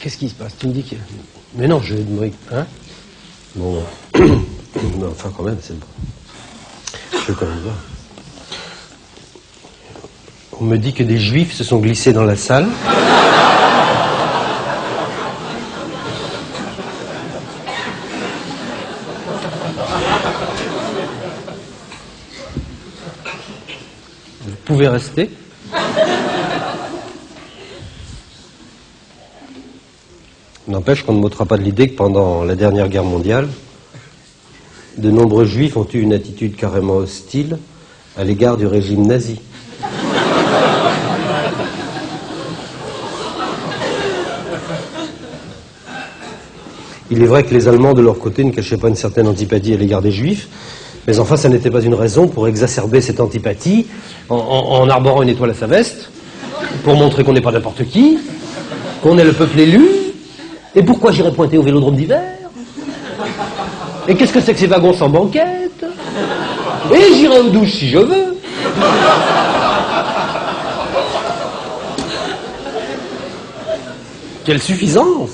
Qu'est-ce qui se passe? Tu me dis que... Mais non, hein? Bon... non, enfin, quand même, c'est bon. Je veux quand même voir. On me dit que des juifs se sont glissés dans la salle. Vous pouvez rester. N'empêche qu'on ne m'ôtera pas de l'idée que pendant la dernière guerre mondiale, de nombreux juifs ont eu une attitude carrément hostile à l'égard du régime nazi. Il est vrai que les Allemands, de leur côté, ne cachaient pas une certaine antipathie à l'égard des Juifs, mais enfin, ça n'était pas une raison pour exacerber cette antipathie en arborant une étoile à sa veste, pour montrer qu'on n'est pas n'importe qui, qu'on est le peuple élu, et pourquoi j'irais pointer au Vélodrome d'hiver? Et qu'est-ce que c'est que ces wagons sans banquette? Et j'irai aux douches si je veux. Quelle suffisance!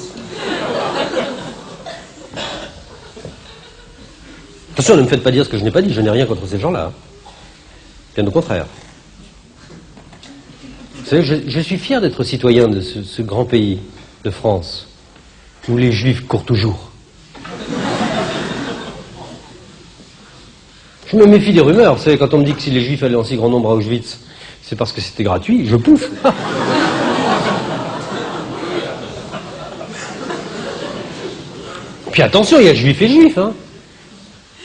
Attention, ne me faites pas dire ce que je n'ai pas dit, je n'ai rien contre ces gens-là. Bien au contraire. Vous savez, je suis fier d'être citoyen de ce grand pays, de France, où les Juifs courent toujours. Je me méfie des rumeurs, vous savez, quand on me dit que si les Juifs allaient en si grand nombre à Auschwitz, c'est parce que c'était gratuit, je pouffe. Puis attention, il y a Juifs et Juifs, hein.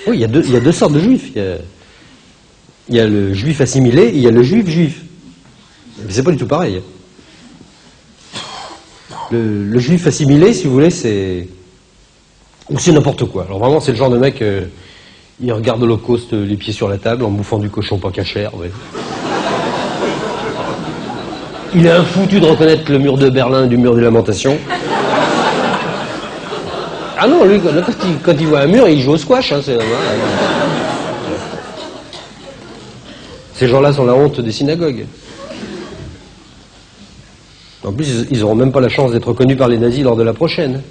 Oui, il y a deux sortes de Juifs. Il y a le Juif assimilé et il y a le Juif. Mais c'est pas du tout pareil. Le Juif assimilé, si vous voulez, c'est... Ou c'est n'importe quoi. Alors vraiment, c'est le genre de mec... il regarde l'Holocauste les pieds sur la table en bouffant du cochon pas cachère. Ouais. Il est infoutu de reconnaître le mur de Berlin du mur des Lamentations. Ah non, lui, quand il voit un mur, il joue au squash. Hein, ces gens-là sont la honte des synagogues. En plus, ils n'auront même pas la chance d'être reconnus par les nazis lors de la prochaine.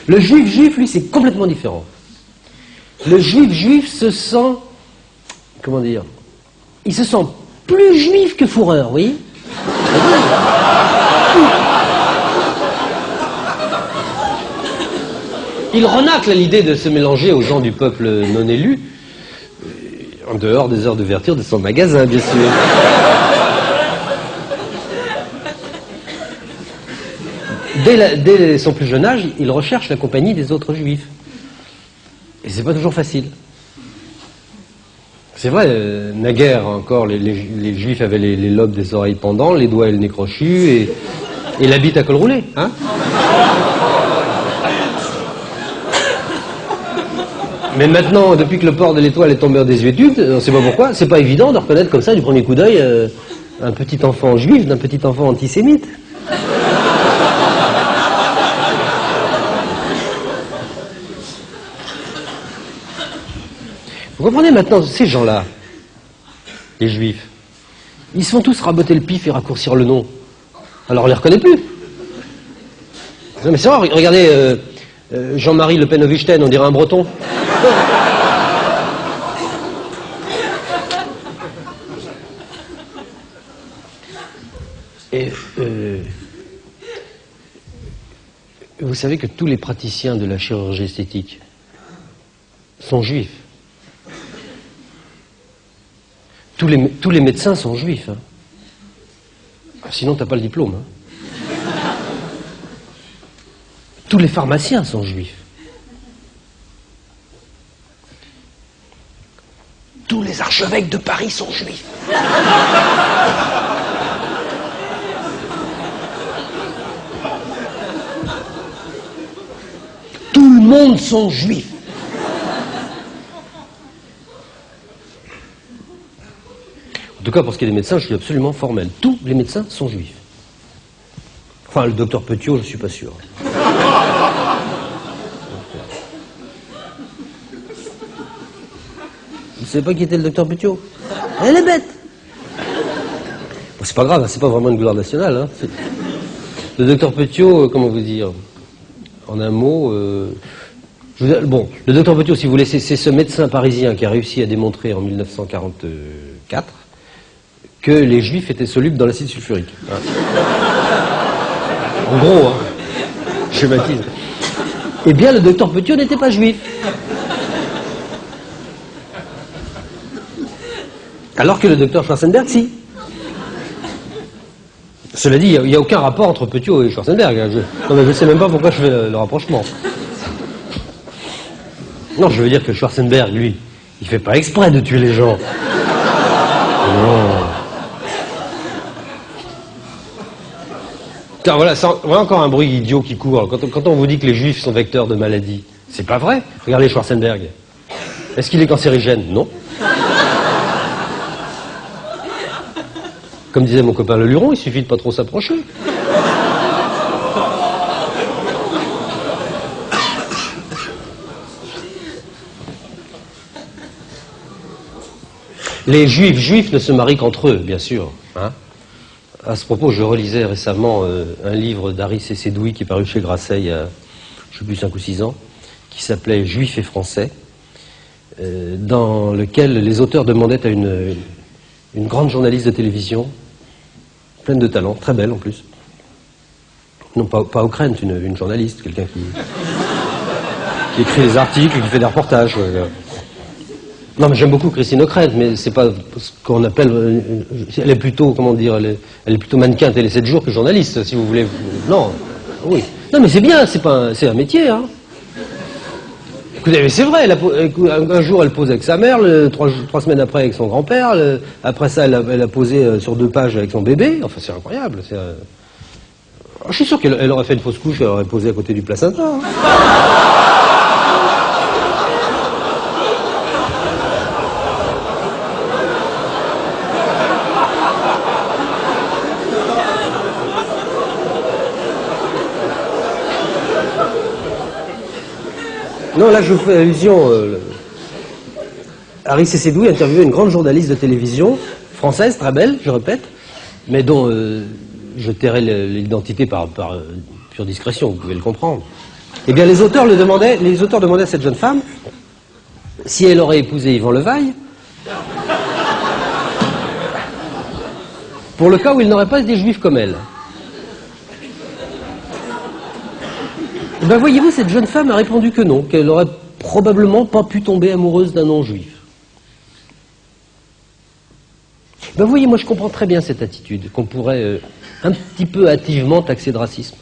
Le juif, lui, c'est complètement différent. Le juif se sent... Comment dire? Il se sent plus juif que fourreur, oui. Il renacle à l'idée de se mélanger aux gens du peuple non élu, en dehors des heures d'ouverture de son magasin, bien sûr. Dès son plus jeune âge, il recherche la compagnie des autres juifs. Et c'est pas toujours facile. C'est vrai, naguère encore, les juifs avaient les lobes des oreilles pendants, les doigts et le nez crochus, et la bite à col roulé, hein. Mais maintenant, depuis que le port de l'étoile est tombé en désuétude, on ne sait pas pourquoi, c'est pas évident de reconnaître comme ça, du premier coup d'œil, un petit enfant juif d'un petit enfant antisémite. Vous comprenez maintenant, ces gens-là, les juifs, ils se font tous raboter le pif et raccourcir le nom. Alors on les reconnaît plus. Non mais c'est vrai, regardez Jean-Marie Le Pen-Ovichten, on dirait un breton. Et vous savez que tous les praticiens de la chirurgie esthétique sont juifs. Tous les médecins sont juifs. Hein. Sinon, tu n'as pas le diplôme. Hein. Tous les pharmaciens sont juifs. Tous les archevêques de Paris sont juifs. Tout le monde sont juifs. En tout cas, pour ce qui est des médecins, je suis absolument formel. Tous les médecins sont juifs. Enfin, le docteur Petiot, je ne suis pas sûr. Vous ne savez pas qui était le docteur Petiot? Elle est bête. C'est pas grave, c'est pas vraiment une gloire nationale. Hein. Le docteur Petiot, comment vous dire, en un mot, bon, le docteur Petiot, si vous voulez, c'est ce médecin parisien qui a réussi à démontrer en 1944 que les juifs étaient solubles dans l'acide sulfurique. Hein. En gros, hein, je schématise. Eh bien, le docteur Petiot n'était pas juif. Alors que le docteur Schwarzenberg, si. Cela dit, il n'y a aucun rapport entre Petiot et Schwarzenberg. Hein. Non, mais je ne sais même pas pourquoi je fais le rapprochement. Non, je veux dire que Schwarzenberg, lui, il ne fait pas exprès de tuer les gens. Non. Car voilà, voilà encore un bruit idiot qui court. Quand on vous dit que les juifs sont vecteurs de maladies, c'est pas vrai. Regardez Schwarzenberg. Est-ce qu'il est cancérigène? Non. Comme disait mon copain le Luron, il suffit de pas trop s'approcher. Les juifs ne se marient qu'entre eux, bien sûr. Hein. À ce propos, je relisais récemment un livre d'Harry Cécédoui qui est paru chez Grasset il y a, je ne sais plus, 5 ou 6 ans, qui s'appelait Juifs et Français, dans lequel les auteurs demandaient à une grande journaliste de télévision, pleine de talent, très belle en plus, non pas Ockrent, une journaliste, quelqu'un qui écrit des articles, qui fait des reportages. Non, mais j'aime beaucoup Christine Ockrent, mais c'est pas ce qu'on appelle... elle est plutôt, comment dire, elle est plutôt mannequin télé 7 jours que journaliste, si vous voulez. Non, oui. Non, mais c'est bien, c'est un métier, hein. Écoutez, mais c'est vrai, un jour elle pose avec sa mère, 3 semaines après avec son grand-père, après ça elle a posé sur 2 pages avec son bébé, enfin c'est incroyable. Je suis sûr qu'elle aurait fait une fausse couche, elle aurait posé à côté du placenta. Hein. Non, là je vous fais allusion. Harry Cécédoui interviewait une grande journaliste de télévision, française, très belle, je répète, mais dont je tairai l'identité par pure discrétion, vous pouvez le comprendre. Eh bien, les auteurs demandaient à cette jeune femme si elle aurait épousé Yvan Levaille, pour le cas où il n'aurait pas été juif comme elle. Ben voyez-vous, cette jeune femme a répondu que non, qu'elle n'aurait probablement pas pu tomber amoureuse d'un non-juif. Ben voyez, moi je comprends très bien cette attitude, qu'on pourrait un petit peu hâtivement taxer de racisme.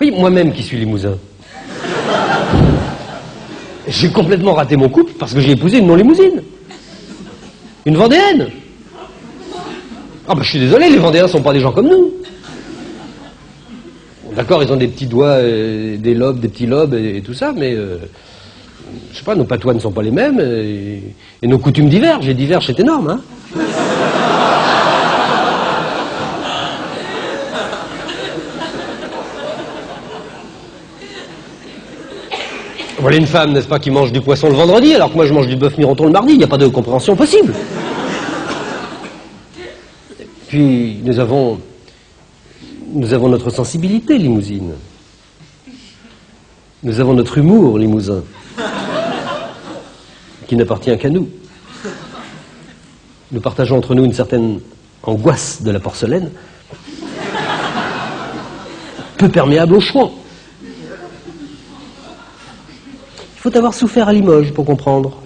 Oui, moi-même qui suis limousin, j'ai complètement raté mon couple parce que j'ai épousé une non-limousine. Une Vendéenne. Ah ben je suis désolé, les Vendéens sont pas des gens comme nous. D'accord, ils ont des petits doigts, des lobes, des petits lobes et tout ça, mais je sais pas, nos patois ne sont pas les mêmes et nos coutumes divergent. Et divergent, c'est énorme, hein. Voilà une femme, n'est-ce pas, qui mange du poisson le vendredi, alors que moi je mange du bœuf mironton le mardi. Il n'y a pas de compréhension possible. Puis nous avons notre sensibilité limousine. Nous avons notre humour limousin, qui n'appartient qu'à nous. Nous partageons entre nous une certaine angoisse de la porcelaine, peu perméable au chouan. Il faut avoir souffert à Limoges pour comprendre.